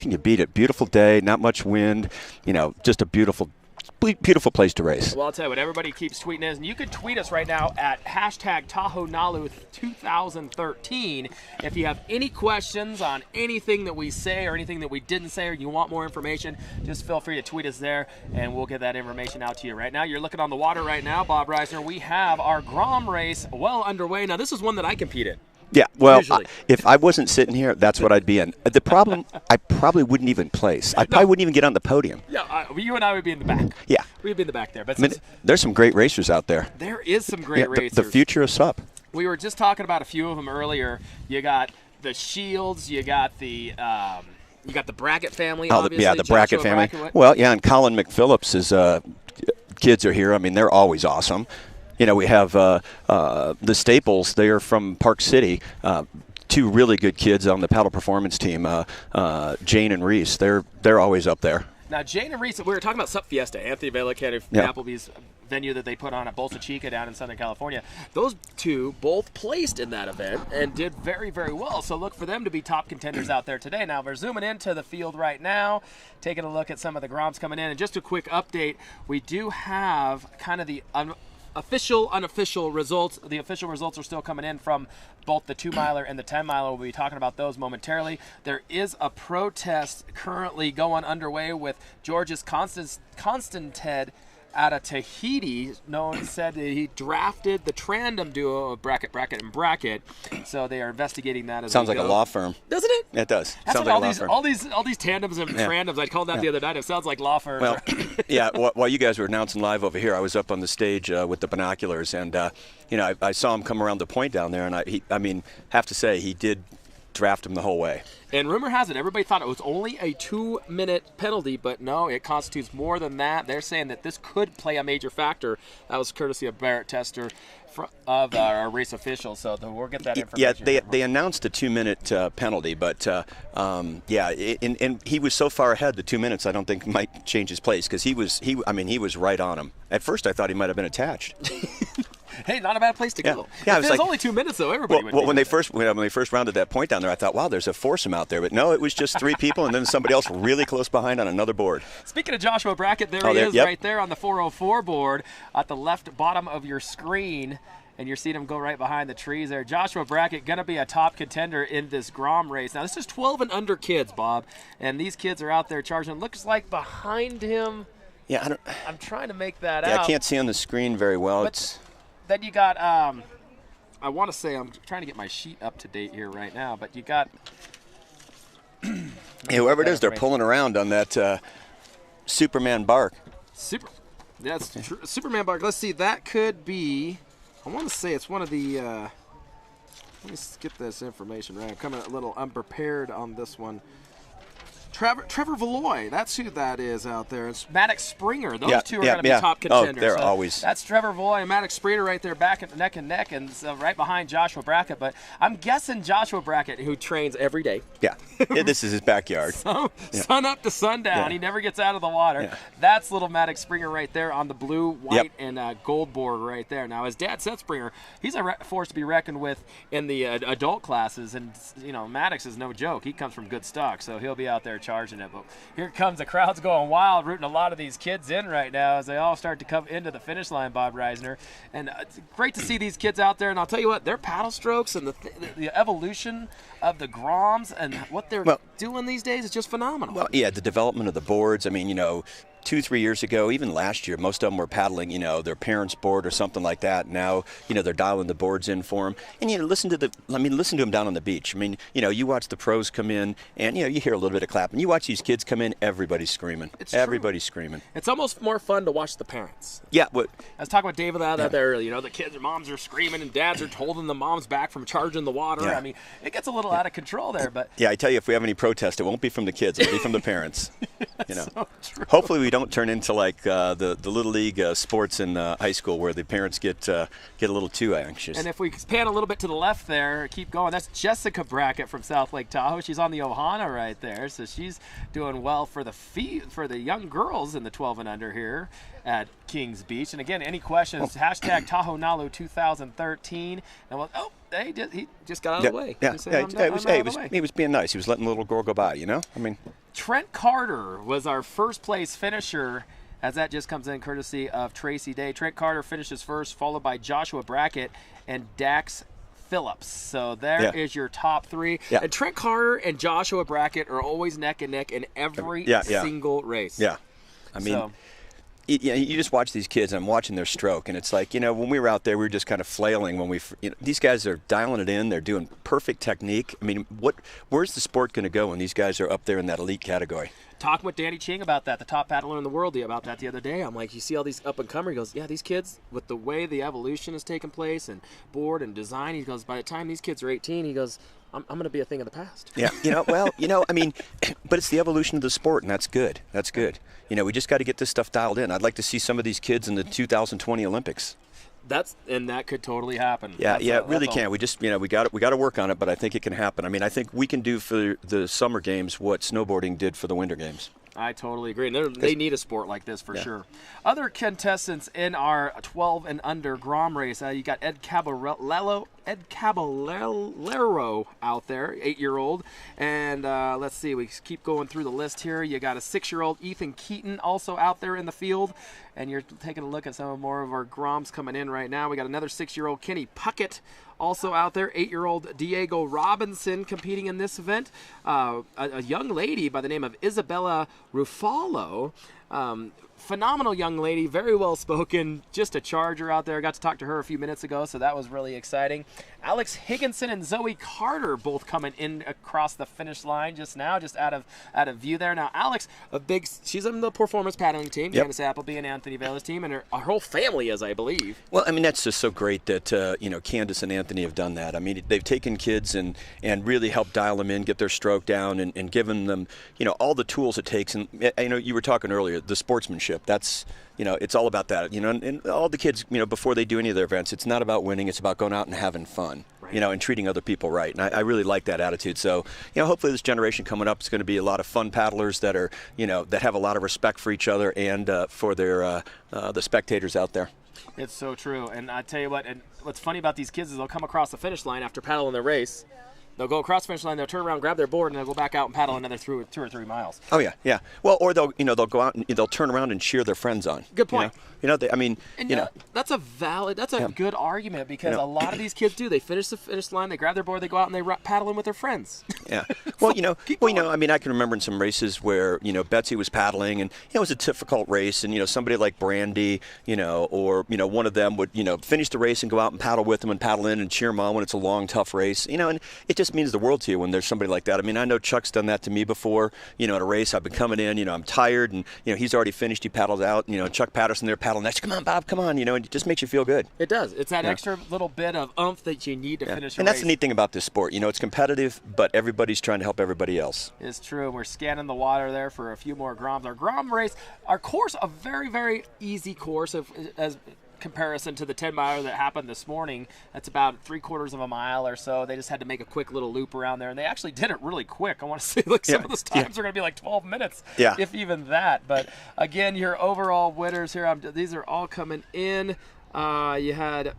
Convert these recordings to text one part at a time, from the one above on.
can you beat it? Beautiful day, not much wind, just a beautiful place to race. Well, I'll tell you what, everybody keeps tweeting us, and you can tweet us right now at #TahoeNalu2013 if you have any questions on anything that we say or anything that we didn't say, or you want more information. Just feel free to tweet us there, and we'll get that information out to you right now. You're looking on the water right now, Bob Reisner. We have our Grom race well underway. Now, this is one that I compete in. Yeah, well, if I wasn't sitting here, that's what I'd be in. The problem, I probably wouldn't even place. I probably wouldn't even get on the podium. Yeah, you and I would be in the back. Yeah. We'd be in the back there. But there's some great racers out there. There is some great racers. The future is Sup. We were just talking about a few of them earlier. You got the Shields. You got the Brackett family, obviously. Yeah, the Brackett family. Well, yeah, and Colin McPhillips' kids are here. I mean, they're always awesome. We have the Staples. They are from Park City. Two really good kids on the paddle performance team, Jane and Reese. They're always up there. Now, Jane and Reese, we were talking about Sup Fiesta, Anthony Velican of Applebee's venue that they put on at Bolsa Chica down in Southern California. Those two both placed in that event and did very, very well. So look for them to be top contenders out there today. Now, we're zooming into the field right now, taking a look at some of the Groms coming in. And just a quick update, we do have kind of the official, unofficial results. The official results are still coming in from both the 2-miler and the 10-miler. We'll be talking about those momentarily. There is a protest currently going underway with George's Constanted out of Tahiti. Said that he drafted the tandem duo of Brackett, and Brackett. So they are investigating that as Sounds like a law firm. Doesn't it? It does. That's Sounds what like all these tandems and tandems. I called that the other night. It sounds like law firms. Well, yeah. While you guys were announcing live over here, I was up on the stage with the binoculars, and I saw him come around the point down there, and I have to say he did draft him the whole way. And rumor has it, everybody thought it was only a 2-minute penalty, but no, it constitutes more than that. They're saying that this could play a major factor. That was courtesy of Barrett Tester of our race official, so we'll get that information. Yeah, they announced a 2-minute penalty, but and he was so far ahead, the 2 minutes, I don't think might change his place, because he was right on him. At first, I thought he might have been attached. Hey, not a bad place to go. Yeah, if it was only 2 minutes, though, everybody would. Well, when they first rounded that point down there, I thought, wow, there's a foursome out there. But no, it was just 3 people, and then somebody else really close behind on another board. Speaking of Joshua Brackett, there he is right there on the 404 board at the left bottom of your screen. And you're seeing him go right behind the trees there. Joshua Brackett going to be a top contender in this Grom race. Now, this is 12 and under kids, Bob. And these kids are out there charging. Looks like behind him. Yeah, I'm trying to make that out. Yeah, I can't see on the screen very well. Then you got, I want to say, I'm trying to get my sheet up to date here right now, but you got. Whoever it is, they're pulling around on that Superman bark. That's Superman bark. Let's see, that could be, I want to say it's one of the, let me get this information right. I'm coming a little unprepared on this one. Trevor Valois, that's who that is out there. It's Maddox Springer. Those two are going to be top contenders. Oh, they're always. That's Trevor Valois and Maddox Springer right there, back at neck and neck, and right behind Joshua Brackett. But I'm guessing Joshua Brackett, who trains every day. Yeah, this is his backyard. Sun up to sundown. Yeah. He never gets out of the water. Yeah. That's little Maddox Springer right there on the blue, white, and gold board right there. Now, his dad, Seth Springer, he's a force to be reckoned with in the adult classes. And, Maddox is no joke. He comes from good stock, so he'll be out there charging it. But here comes the crowd's going wild, rooting a lot of these kids in right now as they all start to come into the finish line, Bob Reisner. And it's great to see these kids out there. And I'll tell you what, their paddle strokes and the evolution of the Groms and what they're doing these days is just phenomenal. Well, yeah, the development of the boards. I mean, 2-3 years ago, even last year, most of them were paddling, their parents' board or something like that. Now, they're dialing the boards in for them. And, listen to them down on the beach. I mean, you watch the pros come in and, you hear a little bit of clapping. You watch these kids come in, everybody's screaming. Everybody's screaming. It's almost more fun to watch the parents. Yeah. I was talking with David out there earlier. The kids, their moms are screaming and dads are holding the moms back from charging the water. Yeah. I mean, it gets a little out of control there. But yeah, I tell you, if we have any protest, it won't be from the kids. It'll be from the parents. So true. Hopefully we don't turn into like the Little League sports in high school where the parents get a little too anxious. And if we pan a little bit to the left there, keep going, that's Jessica Brackett from South Lake Tahoe. She's on the Ohana right there, so she's doing well for the young girls in the 12 and under here. at Kings Beach. And again, any questions, hashtag Tahoe Nalu 2013. And he just got out of the way. He was being nice. He was letting the little girl go by, you know? I mean, Trent Carter was our first place finisher, as that just comes in courtesy of Tracy Day. Trent Carter finishes first, followed by Joshua Brackett and Dax Phillips. So there is your top three. Yeah. And Trent Carter and Joshua Brackett are always neck and neck in every single race. Yeah. I mean, you just watch these kids, and I'm watching their stroke, and it's like, when we were out there, we were just kind of flailing when these guys are dialing it in. They're doing perfect technique. I mean, where's the sport going to go when these guys are up there in that elite category? Talking with Danny Ching about that, the top paddler in the world, about that the other day. I'm like, you see all these up-and-comers? He goes, yeah, these kids, with the way the evolution has taken place and board and design, he goes, by the time these kids are 18, he goes, I'm going to be a thing of the past. Yeah, I mean, but it's the evolution of the sport, and that's good. That's good. We just got to get this stuff dialed in. I'd like to see some of these kids in the 2020 Olympics. That could totally happen. Yeah, it really can. We just, we got to work on it, but I think it can happen. I mean, I think we can do for the summer games what snowboarding did for the winter games. I totally agree. And they need a sport like this for sure. Other contestants in our 12 and under Grom race, you got Ed Caballero out there, 8-year-old. And let's see, we keep going through the list here. You got a 6-year-old Ethan Keaton also out there in the field. And you're taking a look at some more of our Groms coming in right now. We got another 6-year-old Kenny Puckett also out there. 8-year-old Diego Robinson competing in this event. A young lady by the name of Isabella Ruffalo. Phenomenal young lady, very well spoken, just a charger out there. I got to talk to her a few minutes ago, so that was really exciting. Alex Higginson and Zoe Carter both coming in across the finish line just now, just out of view there. Now, Alex, she's on the performance paddling team, Candace Appleby and Anthony Vela's team, and her whole family is, I believe. Well, I mean, that's just so great that, Candace and Anthony have done that. I mean, they've taken kids and really helped dial them in, get their stroke down, and given them, all the tools it takes. And, you were talking earlier, the sportsmanship. That's, it's all about that. And all the kids, before they do any of their events, it's not about winning. It's about going out and having fun, and treating other people right. And I really like that attitude. So, hopefully this generation coming up is going to be a lot of fun paddlers that are, that have a lot of respect for each other and for their the spectators out there. It's so true. And I tell you what, and what's funny about these kids is they'll come across the finish line after paddling their race. They'll go across the finish line, they'll turn around, grab their board, and they'll go back out and paddle another 2 or 3 miles. Oh yeah. Well, or they'll go out and they'll turn around and cheer their friends on. Good point. That's a good argument because a lot of these kids do. They finish the finish line, they grab their board, they go out and they paddle in with their friends. Yeah. Well, I can remember in some races where Betsy was paddling and it was a difficult race, and somebody like Brandy, or one of them would finish the race and go out and paddle with them and paddle in and cheer them on when it's a long, tough race. And it just means the world to you when there's somebody like that. I mean, I know Chuck's done that to me before. At a race, I've been coming in, I'm tired, and he's already finished. He paddles out. Chuck Patterson there paddling next. Come on, Bob, come on. And it just makes you feel good. It does. It's that extra little bit of oomph that you need to finish a race. And that's the neat thing about this sport. It's competitive, but everybody's trying to help everybody else. It's true. We're scanning the water there for a few more Groms. Our Grom race, our course, a very, very easy course as comparison to the 10-miler that happened this morning. That's about 3/4 of a mile or so. They just had to make a quick little loop around there, and they actually did it really quick. I want to say, some of those times are going to be like 12 minutes, if even that. But again, your overall winners here, these are all coming in. You had,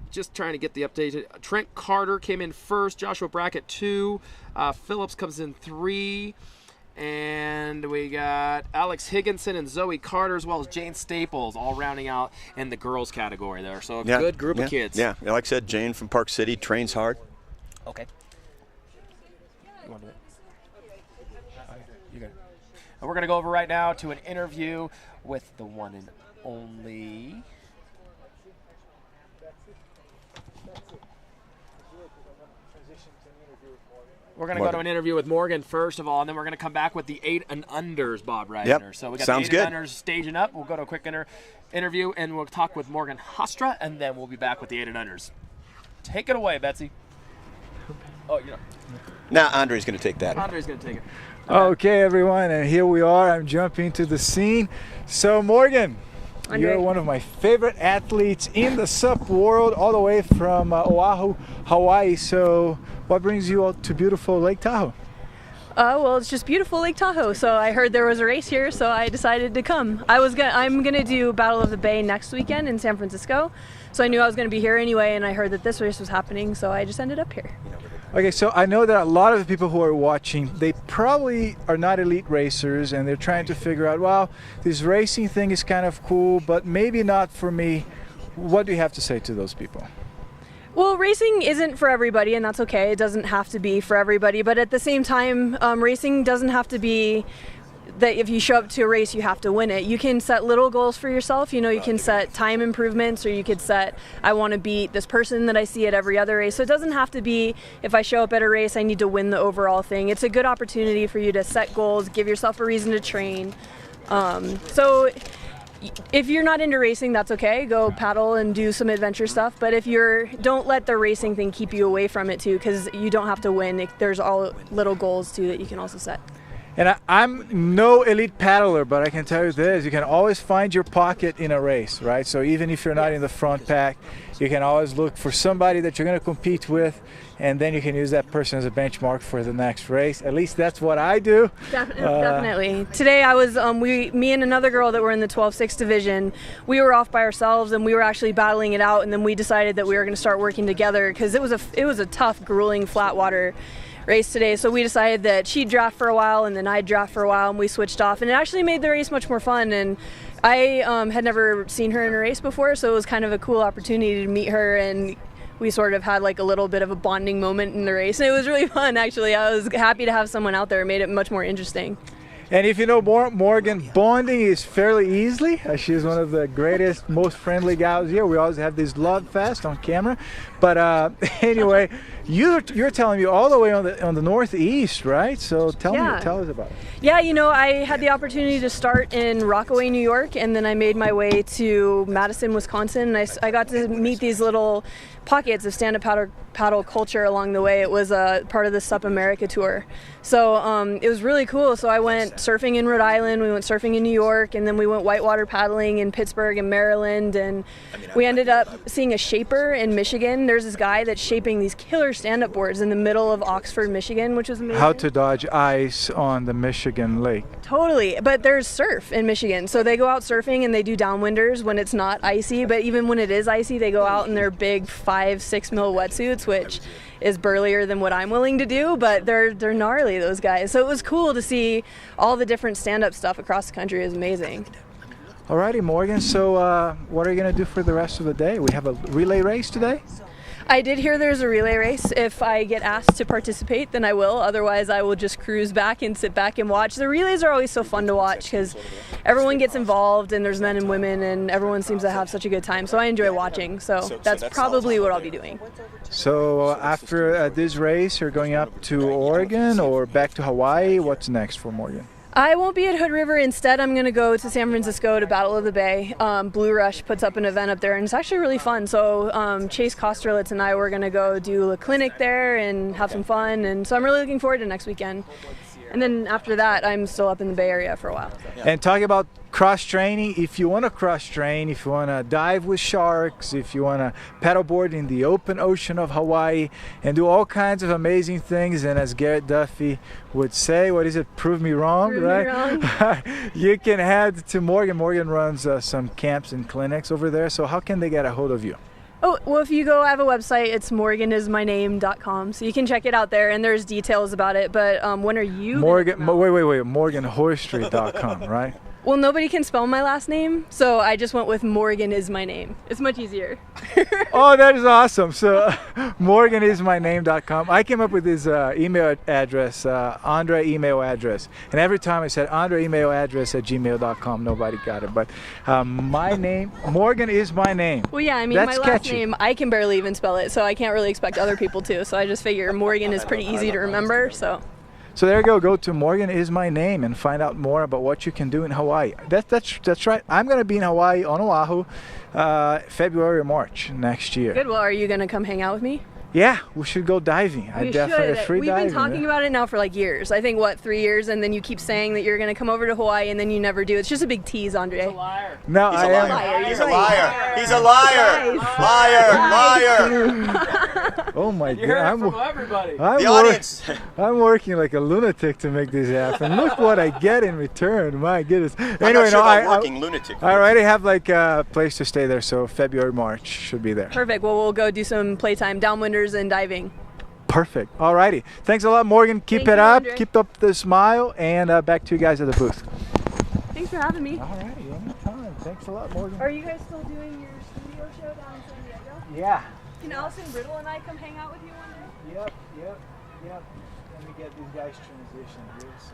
just trying to get the update, Trent Carter came in first, Joshua Brackett 2, Phillips comes in 3. And we got Alex Higginson and Zoe Carter, as well as Jane Staples, all rounding out in the girls category there. So a good group of kids. Yeah, like I said, Jane from Park City trains hard. Okay. You want to do it? Okay, you got it. And we're going to go over right now to an interview with the one and only... We're going to go to an interview with Morgan first of all, and then we're going to come back with the 8 and unders, Bob Reisner. Yep. So we got Sounds the 8 good. and unders staging up. We'll go to a quick interview, and we'll talk with Morgan Hostra, and then we'll be back with the 8 and unders. Take it away, Betsy. Oh, Now Andre's going to take that. Andre's going to take it. Okay, everyone, and here we are. I'm jumping to the scene. So, Morgan, you're one of my favorite athletes in the SUP world, all the way from Oahu, Hawaii. So what brings you out to beautiful Lake Tahoe? Well, it's just beautiful Lake Tahoe. So I heard there was a race here, so I decided to come. I'm gonna do Battle of the Bay next weekend in San Francisco. So I knew I was gonna be here anyway, and I heard that this race was happening, so I just ended up here. Okay, so I know that a lot of the people who are watching, they probably are not elite racers, and they're trying to figure out, well, this racing thing is kind of cool, but maybe not for me. What do you have to say to those people? Well, racing isn't for everybody, and that's okay. It doesn't have to be for everybody, but at the same time, racing doesn't have to be that if you show up to a race, you have to win it. You can set little goals for yourself. You know, you can set time improvements, or you could set, I want to beat this person that I see at every other race. So it doesn't have to be, if I show up at a race, I need to win the overall thing. It's a good opportunity for you to set goals, give yourself a reason to train. So if you're not into racing, that's okay. Go paddle and do some adventure stuff. But if don't let the racing thing keep you away from it too, because you don't have to win. There's all little goals too that you can also set. And I'm no elite paddler, but I can tell you this, you can always find your pocket in a race, right? So even if you're not in the front pack, you can always look for somebody that you're going to compete with, and then you can use that person as a benchmark for the next race. At least that's what I do. Definitely. Today I was, me and another girl that were in the 12-6 division, we were off by ourselves, and we were actually battling it out, and then we decided that we were going to start working together, because it was a tough, grueling flat water race today. So we decided that she'd draft for a while and then I'd draft for a while, and we switched off, and it actually made the race much more fun. And I had never seen her in a race before, so it was kind of a cool opportunity to meet her, and we sort of had like a little bit of a bonding moment in the race, and it was really fun actually. I was happy to have someone out there. It made it much more interesting. And if you know Morgan, bonding is fairly easily. She's one of the greatest, most friendly gals here. We always have this love fest on camera. But anyway, you're telling me all the way on the northeast, right? So tell us about it. Yeah, you know, I had the opportunity to start in Rockaway, New York, and then I made my way to Madison, Wisconsin. And I got to meet these little pockets of stand-up paddle culture along the way. It was part of the Sup America tour. So it was really cool. So I went surfing in Rhode Island, we went surfing in New York, and then we went whitewater paddling in Pittsburgh and Maryland, and we ended up seeing a shaper in Michigan. There's this guy that's shaping these killer stand-up boards in the middle of Oxford, Michigan, which was amazing. How to dodge ice on the Michigan lake. Totally, but there's surf in Michigan, so they go out surfing and they do downwinders when it's not icy, but even when it is icy, they go out in their big 5-6 mil wetsuits, which is burlier than what I'm willing to do, but they're gnarly, those guys. So it was cool to see all the different stand-up stuff across the country. It was amazing. Alrighty, Morgan, so what are you going to do for the rest of the day? We have a relay race today? I did hear there's a relay race. If I get asked to participate, then I will. Otherwise, I will just cruise back and sit back and watch. The relays are always so fun to watch because everyone gets involved, and there's men and women, and everyone seems to have such a good time. So I enjoy watching. So that's probably what I'll be doing. So after this race, you're going up to Oregon or back to Hawaii? What's next for Morgan? I won't be at Hood River. Instead, I'm going to go to San Francisco to Battle of the Bay. Blue Rush puts up an event up there, and it's actually really fun. So Chase Kosterlitz and I were going to go do a clinic there and have some fun. And so I'm really looking forward to next weekend. And then after that, I'm still up in the Bay Area for a while. And talking about cross-training, if you want to cross-train, if you want to dive with sharks, if you want to paddleboard in the open ocean of Hawaii and do all kinds of amazing things, and as Garrett Duffy would say, what is it, prove me wrong, prove right? Me wrong. You can head to Morgan. Morgan runs some camps and clinics over there. So how can they get a hold of you? Oh, well, if you go, I have a website. It's morganismyname.com, so you can check it out there, and there's details about it. But when are you? Wait, morganhorstry.com, right? Well, nobody can spell my last name, so I just went with Morgan is my name. It's much easier. Oh, that is awesome. So morganismyname.com. I came up with his email address, Andre email address. And every time I said Andre email address at gmail.com, nobody got it. But my name, Morgan is my name. Well, yeah, I mean, That's my last catchy. name, I can barely even spell it, so I can't really expect other people to. So I just figure Morgan is pretty easy to remember, so. So there you go. Go to Morgan is my name and find out more about what you can do in Hawaii. That's right. I'm going to be in Hawaii on Oahu, February or March next year. Good. Well, are you going to come hang out with me? Yeah, we should go diving. We definitely should. free We've diving. been talking about it now for like years. I think 3 years, and then you keep saying that you're going to come over to Hawaii, and then you never do. It's just a big tease, Andre. He's a liar. No, He's I a am. liar. Liar. He's You're a right. liar. He's a liar. Lies. Liar. Liar. Lies. Oh my You God! heard it from everybody. The audience. I'm working like a lunatic to make this happen. Look what I get in return. My goodness. I'm Anyway, not sure no, about working lunatic. I already have like a place to stay there, so February, March should be there. Perfect. Well, we'll go do some playtime, downwinders and diving. Perfect. Alrighty. Thanks a lot, Morgan. Keep Thank it you, up. Andre. Keep up the smile, and back to you guys at the booth. Thanks for having me. Alrighty. Anytime. Thanks a lot, Morgan. Are you guys still doing your studio show down in San Diego? Yeah. Can Allison Riddle and I come hang out with you one day? Yep. Let me get these guys transitioned here. So.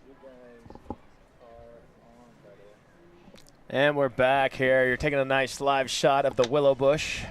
You guys are on, buddy. And we're back here. You're taking a nice live shot of the willow bush.